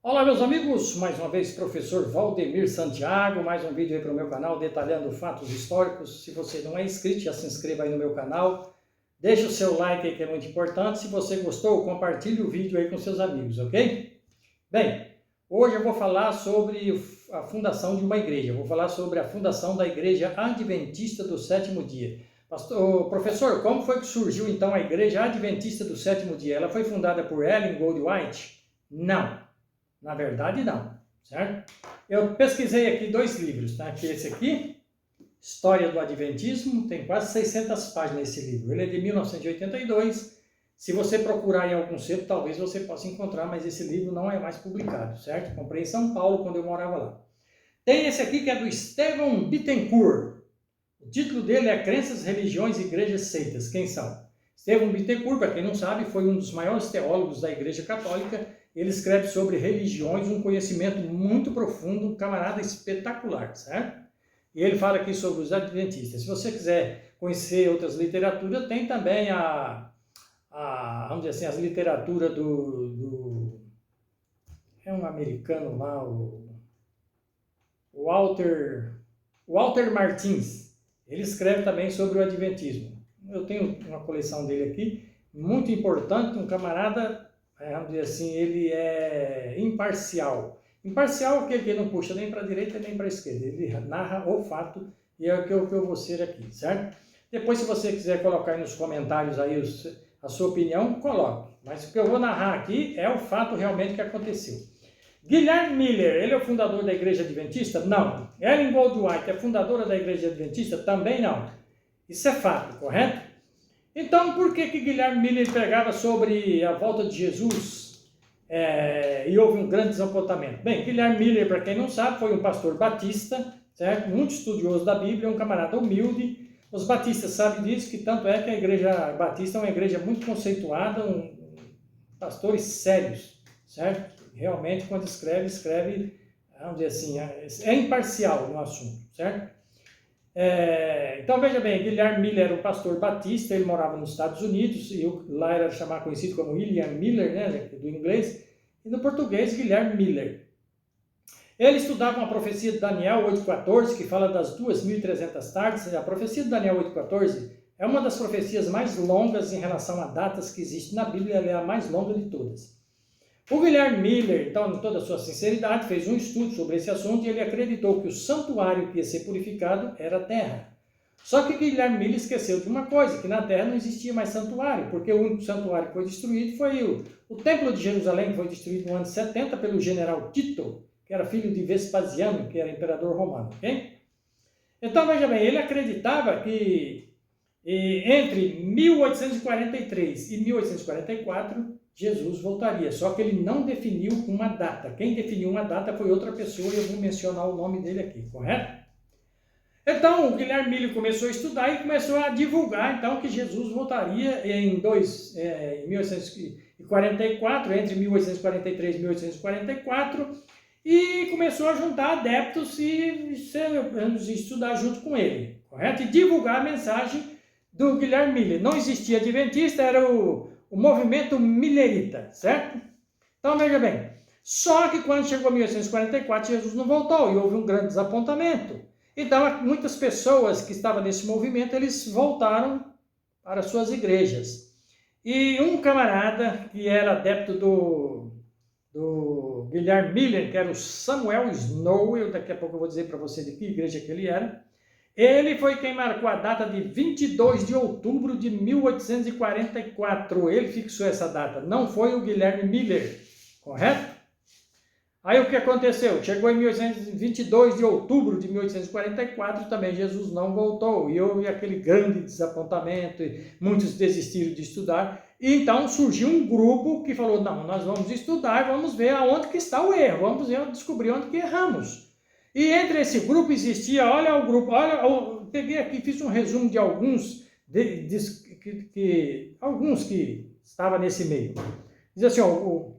Olá meus amigos, mais uma vez professor Valdemir Santiago, mais um vídeo aí para o meu canal detalhando fatos históricos. Se você não é inscrito, já se inscreva aí no meu canal, deixa o seu like aí que é muito importante. Se você gostou, compartilhe o vídeo aí com seus amigos, ok? Bem, hoje eu vou falar sobre a fundação de uma igreja, vou falar sobre a fundação da Igreja Adventista do Sétimo Dia. Professor, como foi que surgiu então a Igreja Adventista do Sétimo Dia? Ela foi fundada por Ellen Goldwhite? Não. Na verdade, não, certo? Eu pesquisei aqui dois livros, tá? Que esse aqui, História do Adventismo, tem quase 600 páginas esse livro. Ele é de 1982. Se você procurar em algum sebo, talvez você possa encontrar, mas esse livro não é mais publicado, certo? Comprei em São Paulo quando eu morava lá. Tem esse aqui que é do Stephen Bittencourt. O título dele é Crenças, Religiões, Igrejas, Seitas. Quem são? Stephen Bittencourt, para quem não sabe, foi um dos maiores teólogos da Igreja Católica. Ele escreve sobre religiões, um conhecimento muito profundo, um camarada espetacular, certo? E ele fala aqui sobre os adventistas. Se você quiser conhecer outras literaturas, tem também vamos dizer assim, as literaturas é um americano lá, o Walter Martins. Ele escreve também sobre o adventismo. Eu tenho uma coleção dele aqui, muito importante, um camarada... vamos dizer assim, ele é imparcial. Imparcial é aquele que não puxa nem para a direita nem para a esquerda. Ele narra o fato e é o que eu vou ser aqui, certo? Depois, se você quiser colocar aí nos comentários aí a sua opinião, coloque. Mas o que eu vou narrar aqui é o fato realmente que aconteceu. Guilherme Miller, ele é o fundador da Igreja Adventista? Não. Ellen Goldwhite é fundadora da Igreja Adventista? Também não. Isso é fato, correto? Então, por que Guilherme Miller pregava sobre a volta de Jesus e houve um grande desapontamento? Bem, Guilherme Miller, para quem não sabe, foi um pastor batista, certo? Muito estudioso da Bíblia, um camarada humilde. Os batistas sabem disso, que tanto é que a Igreja Batista é uma igreja muito conceituada, pastores sérios, certo? Realmente, quando escreve, vamos dizer assim, é imparcial no assunto, certo? Então veja bem, Guilherme Miller era um pastor batista, ele morava nos Estados Unidos, e lá era conhecido como William Miller, né, do inglês, e no português Guilherme Miller. Ele estudava uma profecia de Daniel 8,14, que fala das 2.300 tardes. A profecia de Daniel 8,14 é uma das profecias mais longas em relação a datas que existe na Bíblia, ela é a mais longa de todas. O Guilherme Miller, então, em toda a sua sinceridade, fez um estudo sobre esse assunto e ele acreditou que o santuário que ia ser purificado era a terra. Só que Guilherme Miller esqueceu de uma coisa, que na terra não existia mais santuário, porque o único santuário que foi destruído foi o Templo de Jerusalém, que foi destruído no ano 70 pelo general Tito, que era filho de Vespasiano, que era imperador romano, ok? Então, veja bem, ele acreditava que entre 1843 e 1844, Jesus voltaria, só que ele não definiu uma data. Quem definiu uma data foi outra pessoa e eu vou mencionar o nome dele aqui, correto? Então, o Guilherme Miller começou a estudar e começou a divulgar, então, que Jesus voltaria em 1844, entre 1843 e 1844, e começou a juntar adeptos e estudar junto com ele, correto? E divulgar a mensagem do Guilherme Miller. Não existia adventista, era o movimento millerita, certo? Então, veja bem, só que quando chegou 1844, Jesus não voltou e houve um grande desapontamento. Então, muitas pessoas que estavam nesse movimento, eles voltaram para suas igrejas. E um camarada que era adepto do Guilherme Miller, que era o Samuel Snow, daqui a pouco eu vou dizer para você de que igreja que ele era, ele foi quem marcou a data de 22 de outubro de 1844. Ele fixou essa data, não foi o Guilherme Miller, correto? Aí o que aconteceu? Chegou em 22 de outubro de 1844, também Jesus não voltou. E houve aquele grande desapontamento, e muitos desistiram de estudar. E então surgiu um grupo que falou, não, nós vamos estudar, vamos ver aonde que está o erro, vamos descobrir onde que erramos. E entre esse grupo existia, olha o grupo, eu peguei aqui, fiz um resumo de alguns que estavam nesse meio. Diz assim, o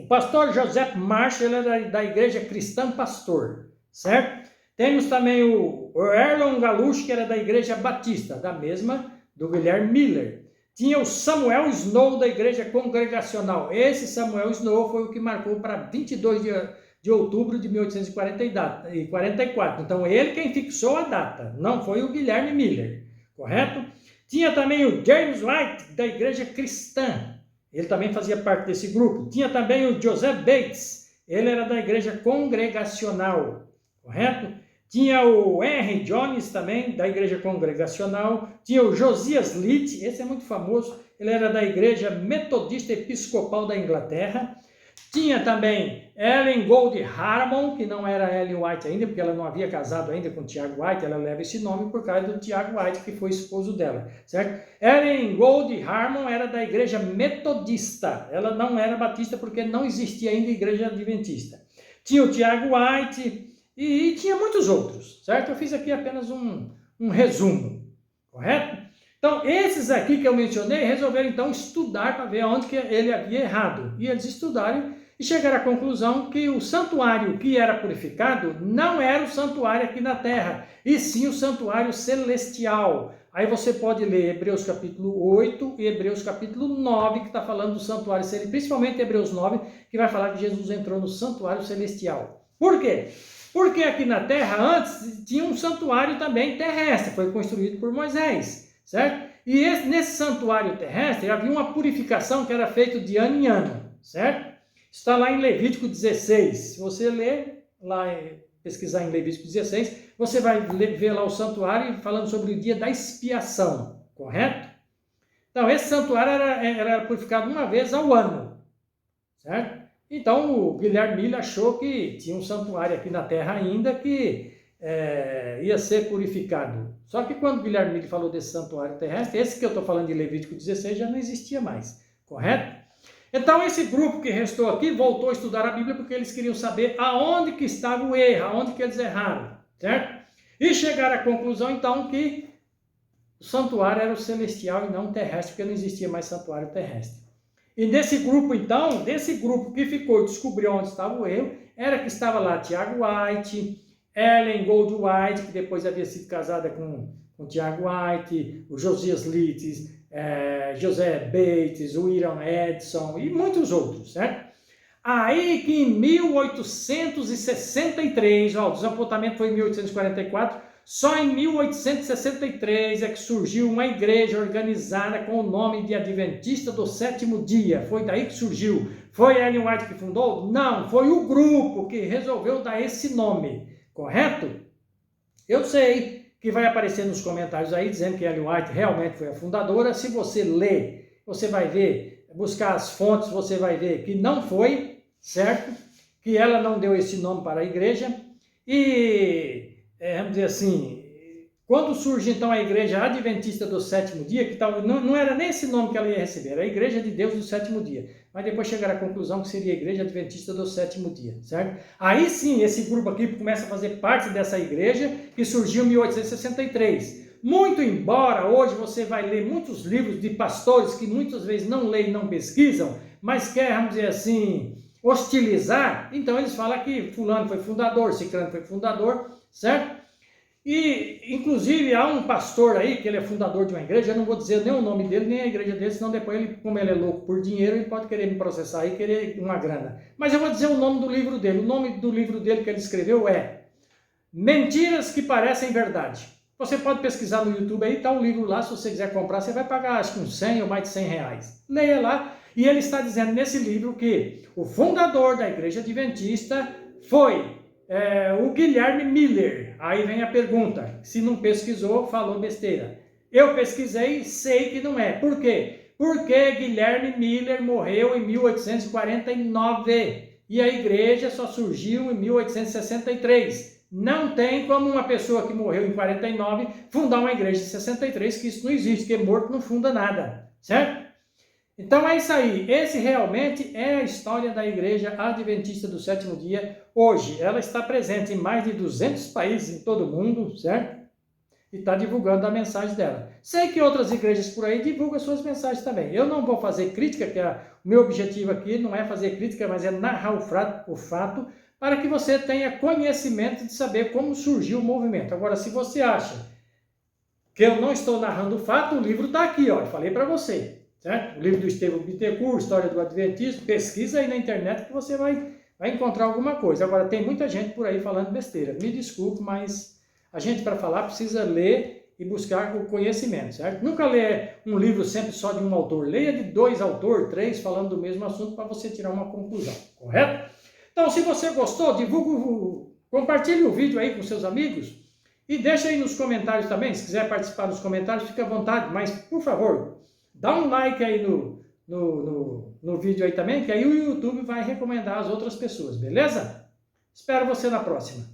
pastor Joseph Marsh, ele é da Igreja Cristã Pastor, certo? Temos também o Erlon Galush, que era da Igreja Batista, da mesma do Guilherme Miller. Tinha o Samuel Snow da Igreja Congregacional. Esse Samuel Snow foi o que marcou para 22 de outubro de 1844. Então, ele quem fixou a data, não foi o Guilherme Miller, correto? Tinha também o James White, da Igreja Cristã. Ele também fazia parte desse grupo. Tinha também o Joseph Bates. Ele era da Igreja Congregacional, correto? Tinha o Henry Jones também, da Igreja Congregacional. Tinha o Josias Litt, esse é muito famoso. Ele era da Igreja Metodista Episcopal da Inglaterra. Tinha também Ellen Gold Harmon, que não era Ellen White ainda, porque ela não havia casado ainda com Tiago White, ela leva esse nome por causa do Tiago White, que foi esposo dela, certo? Ellen Gold Harmon era da Igreja Metodista, ela não era batista porque não existia ainda Igreja Adventista. Tinha o Tiago White e tinha muitos outros, certo? Eu fiz aqui apenas um resumo, correto? Então, esses aqui que eu mencionei resolveram então estudar para ver onde que ele havia errado. E eles estudaram e chegaram à conclusão que o santuário que era purificado não era o santuário aqui na terra, e sim o santuário celestial. Aí você pode ler Hebreus capítulo 8 e Hebreus capítulo 9, que está falando do santuário celestial, principalmente Hebreus 9, que vai falar que Jesus entrou no santuário celestial. Por quê? Porque aqui na terra antes tinha um santuário também terrestre, foi construído por Moisés. Certo? E nesse santuário terrestre havia uma purificação que era feita de ano em ano, certo? Está lá em Levítico 16. Se você ler lá, pesquisar em Levítico 16, você vai ver lá o santuário falando sobre o dia da expiação, correto? Então, esse santuário era purificado uma vez ao ano, certo? Então, o Guilherme Miller achou que tinha um santuário aqui na terra ainda que ia ser purificado. Só que quando Guilherme Miller falou desse santuário terrestre, esse que eu estou falando de Levítico 16 já não existia mais, correto? Então esse grupo que restou aqui voltou a estudar a Bíblia porque eles queriam saber aonde que estava o erro, aonde que eles erraram, certo? E chegaram à conclusão então que o santuário era o celestial e não o terrestre, porque não existia mais santuário terrestre. E desse grupo então, desse grupo que ficou e descobriu onde estava o erro, era que estava lá Tiago White, Ellen Gold White, que depois havia sido casada com Tiago White, o Josias Litt, José Bates, o William Edson e muitos outros, certo? Aí que em 1863, o desapontamento foi em 1844, só em 1863 é que surgiu uma igreja organizada com o nome de Adventista do Sétimo Dia. Foi daí que surgiu. Foi Ellen White que fundou? Não, foi o grupo que resolveu dar esse nome. Correto? Eu sei que vai aparecer nos comentários aí dizendo que Ellen White realmente foi a fundadora. Se você ler, você vai ver, buscar as fontes, você vai ver que não foi, certo? Que ela não deu esse nome para a igreja. E, vamos dizer assim, quando surge então a Igreja Adventista do Sétimo Dia, que não era nem esse nome que ela ia receber, era a Igreja de Deus do Sétimo Dia. Mas depois chegaram à conclusão que seria a Igreja Adventista do Sétimo Dia, certo? Aí sim, esse grupo aqui começa a fazer parte dessa igreja que surgiu em 1863. Muito embora hoje você vai ler muitos livros de pastores que muitas vezes não leem, não pesquisam, mas quer, vamos dizer assim, hostilizar, então eles falam que fulano foi fundador, ciclano foi fundador, certo? E, inclusive, há um pastor aí, que ele é fundador de uma igreja, eu não vou dizer nem o nome dele, nem a igreja dele, senão depois, ele, como ele é louco por dinheiro, ele pode querer me processar e querer uma grana. Mas eu vou dizer o nome do livro dele. O nome do livro dele que ele escreveu é Mentiras que Parecem Verdade. Você pode pesquisar no YouTube aí, está um livro lá, se você quiser comprar, você vai pagar acho que uns 100 ou mais de 100 reais. Leia lá, e ele está dizendo nesse livro que o fundador da Igreja Adventista foi o Guilherme Miller. Aí vem a pergunta, se não pesquisou, falou besteira. Eu pesquisei, sei que não é. Por quê? Porque Guilherme Miller morreu em 1849 e a igreja só surgiu em 1863. Não tem como uma pessoa que morreu em 49 fundar uma igreja em 63, que isso não existe, porque morto não funda nada, certo? Então é isso aí, esse realmente é a história da Igreja Adventista do Sétimo Dia hoje. Ela está presente em mais de 200 países em todo o mundo, certo? E está divulgando a mensagem dela. Sei que outras igrejas por aí divulgam suas mensagens também. Eu não vou fazer crítica, que o meu objetivo aqui não é fazer crítica, mas é narrar o fato para que você tenha conhecimento de saber como surgiu o movimento. Agora, se você acha que eu não estou narrando o fato, o livro está aqui, ó, eu falei para você, certo? O livro do Estevão Bittencourt, História do Adventismo, pesquisa aí na internet que você vai encontrar alguma coisa. Agora, tem muita gente por aí falando besteira, me desculpe, mas a gente para falar precisa ler e buscar o conhecimento, certo? Nunca lê um livro sempre só de um autor, leia de 2 autores, 3, falando do mesmo assunto para você tirar uma conclusão, correto? Então, se você gostou, divulga, compartilhe o vídeo aí com seus amigos e deixa aí nos comentários também, se quiser participar nos comentários, fica à vontade, mas, por favor, dá um like aí no vídeo aí também, que aí o YouTube vai recomendar as outras pessoas, beleza? Espero você na próxima.